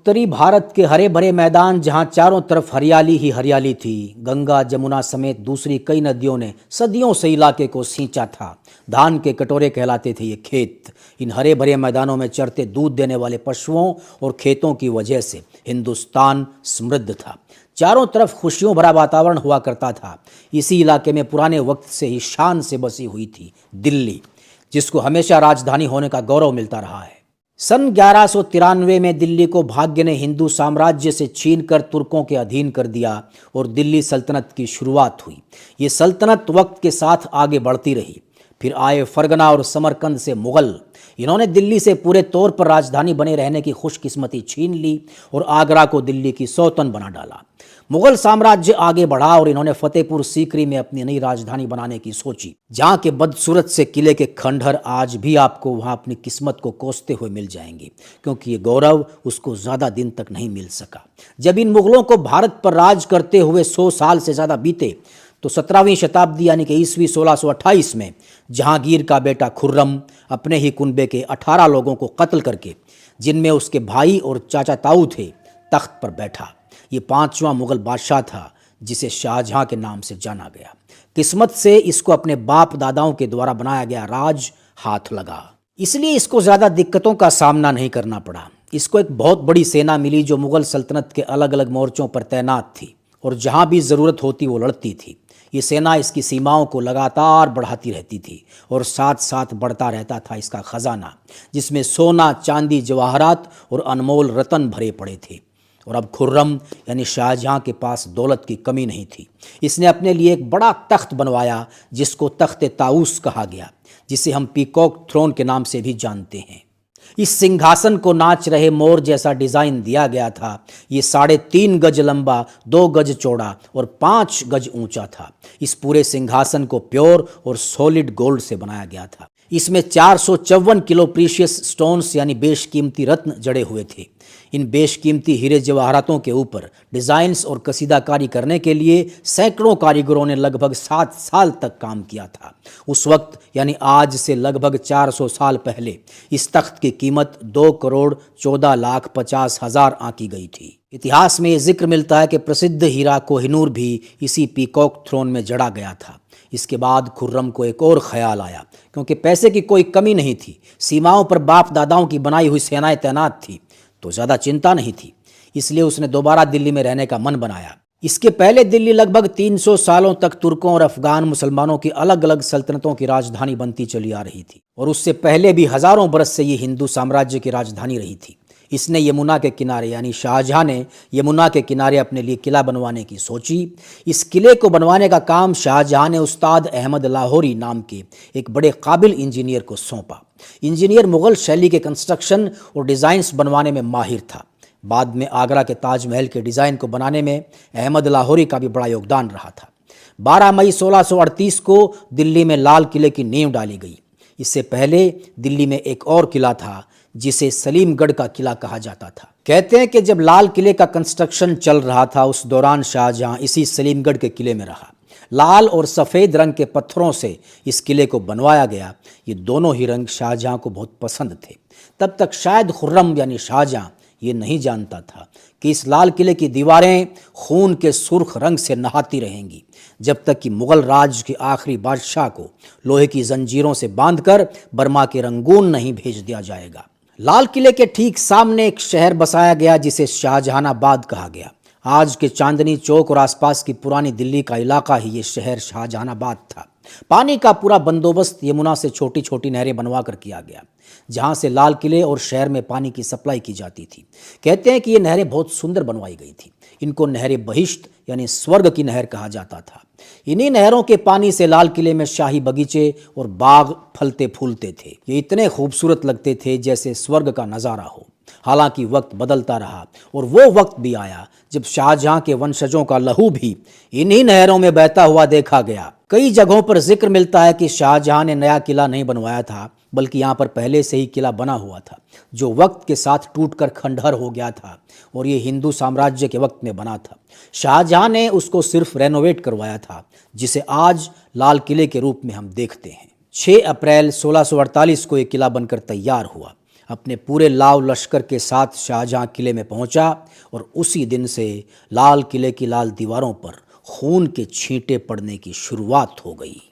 उत्तरी भारत के हरे भरे मैदान जहां चारों तरफ हरियाली ही हरियाली थी। गंगा जमुना समेत दूसरी कई नदियों ने सदियों से इलाके को सींचा था। धान के कटोरे कहलाते थे ये खेत। इन हरे भरे मैदानों में चरते दूध देने वाले पशुओं और खेतों की वजह से हिंदुस्तान समृद्ध था। चारों तरफ खुशियों भरा वातावरण हुआ करता था। इसी इलाके में पुराने वक्त से ही शान से बसी हुई थी दिल्ली, जिसको हमेशा राजधानी होने का गौरव मिलता रहा है। सन 1193 में दिल्ली को भाग्य ने हिंदू साम्राज्य से छीनकर तुर्कों के अधीन कर दिया और दिल्ली सल्तनत की शुरुआत हुई। ये सल्तनत वक्त के साथ आगे बढ़ती रही। फिर आए फरगना और समरकंद से मुगल। इन्होंने दिल्ली से पूरे तौर पर राजधानी बने रहने की खुशकिस्मती छीन ली और आगरा को दिल्ली की सौतन बना डाला। मुगल साम्राज्य आगे बढ़ा और इन्होंने फतेहपुर सीकरी में अपनी नई राजधानी बनाने की सोची, जहां के बदसूरत से किले के खंडहर आज भी आपको वहां अपनी किस्मत को कोसते हुए मिल जाएंगे, क्योंकि ये गौरव उसको ज़्यादा दिन तक नहीं मिल सका। जब इन मुगलों को भारत पर राज करते हुए 100 साल से ज़्यादा बीते तो 17वीं शताब्दी यानी कि ईस्वी 1628 में जहांगीर का बेटा खुर्रम अपने ही कुनबे के 18 लोगों को कत्ल करके, जिनमें उसके भाई और चाचा ताऊ थे, तख्त पर बैठा। ये 5वां मुगल बादशाह था जिसे शाहजहां के नाम से जाना गया। किस्मत से इसको अपने बाप दादाओं के द्वारा बनाया गया राज हाथ लगा, इसलिए इसको ज़्यादा दिक्कतों का सामना नहीं करना पड़ा। इसको एक बहुत बड़ी सेना मिली जो मुगल सल्तनत के अलग अलग मोर्चों पर तैनात थी और जहां भी ज़रूरत होती वो लड़ती थी। ये सेना इसकी सीमाओं को लगातार बढ़ाती रहती थी और साथ साथ बढ़ता रहता था इसका खजाना, जिसमें सोना, चांदी, जवाहरात और अनमोल रत्न भरे पड़े थे। और अब खुर्रम यानी शाहजहां के पास दौलत की कमी नहीं थी। इसने अपने लिए एक बड़ा तख्त बनवाया जिसको तख्त ताऊस कहा गया, जिसे हम पीकॉक थ्रोन के नाम से भी जानते हैं। इस सिंहासन को नाच रहे मोर जैसा डिज़ाइन दिया गया था। ये 3.5 गज लंबा, 2 गज चौड़ा और 5 गज ऊंचा था। इस पूरे सिंहासन को प्योर और सॉलिड गोल्ड से बनाया गया था। इसमें 454 किलो प्रीशियस स्टोन्स यानी बेशकीमती रत्न जड़े हुए थे। इन बेशकीमती हीरे जवाहरातों के ऊपर डिज़ाइंस और कसीदाकारी करने के लिए सैकड़ों कारीगरों ने लगभग 7 साल तक काम किया था। उस वक्त यानी आज से लगभग 400 साल पहले इस तख्त की कीमत 2,14,50,000 आंकी गई थी। इतिहास में ये जिक्र मिलता है कि प्रसिद्ध हीरा कोहिनूर भी इसी पीकॉक थ्रोन में जड़ा गया था। इसके बाद खुर्रम को एक और ख्याल आया, क्योंकि पैसे की कोई कमी नहीं थी, सीमाओं पर बाप दादाओं की बनाई हुई सेनाएं तैनात थी, तो ज़्यादा चिंता नहीं थी। इसलिए उसने दोबारा दिल्ली में रहने का मन बनाया। इसके पहले दिल्ली लगभग 300 सालों तक तुर्कों और अफगान मुसलमानों की अलग अलग सल्तनतों की राजधानी बनती चली आ रही थी, और उससे पहले भी हज़ारों बरस से ये हिंदू साम्राज्य की राजधानी रही थी। इसने यमुना के किनारे यानी शाहजहां ने यमुना के किनारे अपने लिए किला बनवाने की सोची। इस किले को बनवाने का काम शाहजहां ने उस्ताद अहमद लाहौरी नाम के एक बड़े काबिल इंजीनियर को सौंपा। इंजीनियर मुगल शैली के कंस्ट्रक्शन और डिज़ाइंस बनवाने में माहिर था। बाद में आगरा के ताजमहल के डिज़ाइन को बनाने में अहमद लाहौरी का भी बड़ा योगदान रहा था। 12 मई 1638 को दिल्ली में लाल किले की नींव डाली गई। इससे पहले दिल्ली में एक और किला था जिसे सलीमगढ़ का किला कहा जाता था। कहते हैं कि जब लाल किले का कंस्ट्रक्शन चल रहा था उस दौरान शाहजहां इसी सलीमगढ़ के किले में रहा। लाल और सफ़ेद रंग के पत्थरों से इस किले को बनवाया गया। ये दोनों ही रंग शाहजहां को बहुत पसंद थे। तब तक शायद खुर्रम यानी शाहजहां ये नहीं जानता था कि इस लाल किले की दीवारें खून के सुर्ख रंग से नहाती रहेंगी जब तक कि मुगल राज के आखिरी बादशाह को लोहे की जंजीरों से बांधकर बर्मा के रंगून नहीं भेज दिया जाएगा। लाल किले के ठीक सामने एक शहर बसाया गया जिसे शाहजहानाबाद कहा गया। आज के चांदनी चौक और आसपास की पुरानी दिल्ली का इलाका ही ये शहर शाहजहानाबाद था। पानी का पूरा बंदोबस्त यमुना से छोटी छोटी नहरें बनवा कर किया गया, जहां से लाल किले और शहर में पानी की सप्लाई की जाती थी। कहते हैं कि ये नहरें बहुत सुंदर बनवाई गई थी। इनको नहर बहिश्त यानी स्वर्ग की नहर कहा जाता था। इन्हीं नहरों के पानी से लाल किले में शाही बगीचे और बाग फलते फूलते थे। ये इतने खूबसूरत लगते थे जैसे स्वर्ग का नज़ारा हो। हालांकि वक्त बदलता रहा और वो वक्त भी आया जब शाहजहां के वंशजों का लहू भी इन्हीं नहरों में बहता हुआ देखा गया। कई जगहों पर जिक्र मिलता है कि शाहजहां ने नया किला नहीं बनवाया था, बल्कि यहाँ पर पहले से ही किला बना हुआ था जो वक्त के साथ टूटकर खंडहर हो गया था और ये हिंदू साम्राज्य के वक्त में बना था। शाहजहां ने उसको सिर्फ रेनोवेट करवाया था, जिसे आज लाल किले के रूप में हम देखते हैं। 6 अप्रैल 1648 को ये किला बनकर तैयार हुआ। अपने पूरे लाव लश्कर के साथ शाहजहां किले में पहुंचा और उसी दिन से लाल किले की लाल दीवारों पर खून के छींटे पड़ने की शुरुआत हो गई।